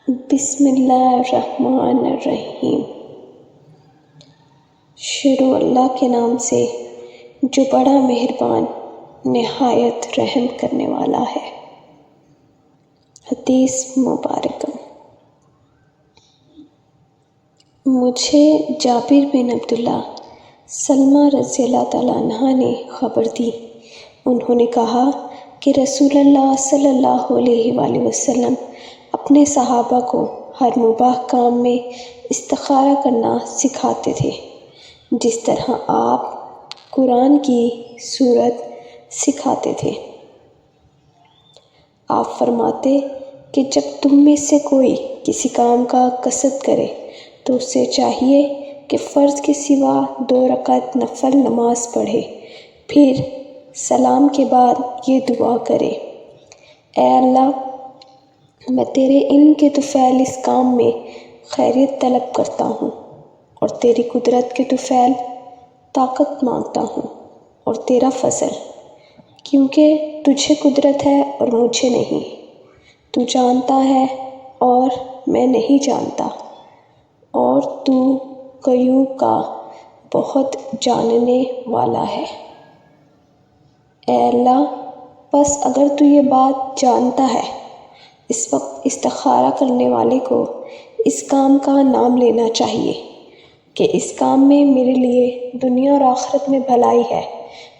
بسم اللہ الرحمن الرحیم۔ شروع اللہ کے نام سے جو بڑا مہربان نہایت رحم کرنے والا ہے۔ حدیث مبارکہ۔ مجھے جابر بن عبداللہ سلمہ رضی اللہ تعالیٰ عنہ نے خبر دی، انہوں نے کہا کہ رسول اللہ صلی اللہ علیہ وآلہ وسلم اپنے صحابہ کو ہر مباح کام میں استخارہ کرنا سکھاتے تھے، جس طرح آپ قرآن کی سورت سکھاتے تھے۔ آپ فرماتے کہ جب تم میں سے کوئی کسی کام کا قصد کرے تو اسے چاہیے کہ فرض کے سوا 2 رکعت نفل نماز پڑھے، پھر سلام کے بعد یہ دعا کرے: اے اللہ، میں تیرے علم کے طفیل اس کام میں خیریت طلب کرتا ہوں، اور تیری قدرت کے طفیل طاقت مانگتا ہوں اور تیرا فضل، کیونکہ تجھے قدرت ہے اور مجھے نہیں، تو جانتا ہے اور میں نہیں جانتا، اور تو غیوب کا بہت جاننے والا ہے۔ اے اللہ، بس اگر تو یہ بات جانتا ہے، اس وقت استخارہ کرنے والے کو اس کام کا نام لینا چاہیے کہ اس کام میں میرے لیے دنیا اور آخرت میں بھلائی ہے،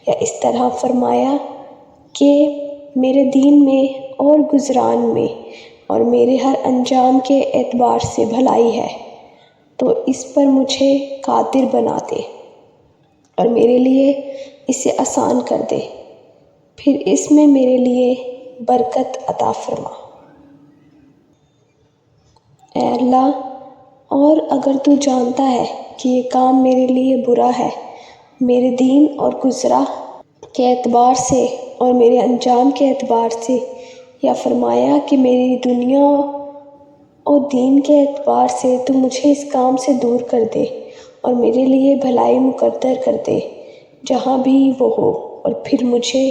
یا اس طرح فرمایا کہ میرے دین میں اور گزران میں اور میرے ہر انجام کے اعتبار سے بھلائی ہے، تو اس پر مجھے قادر بنا دے اور میرے لیے اسے آسان کر دے، پھر اس میں میرے لیے برکت عطا فرما۔ اے اللہ، اور اگر تو جانتا ہے کہ یہ کام میرے لیے برا ہے، میرے دین اور گزرا کے اعتبار سے اور میرے انجام کے اعتبار سے، یا فرمایا کہ میری دنیا اور دین کے اعتبار سے، تو مجھے اس کام سے دور کر دے اور میرے لیے بھلائی مقدر کر دے جہاں بھی وہ ہو، اور پھر مجھے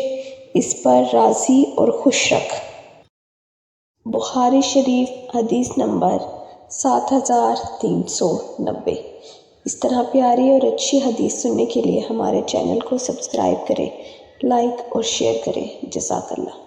اس پر راضی اور خوش رکھ۔ بخاری شریف حدیث نمبر 7390۔ اس طرح پیاری اور اچھی حدیث سننے کے لیے ہمارے چینل کو سبسکرائب کریں، لائک اور شیئر کریں۔ جزاک اللہ۔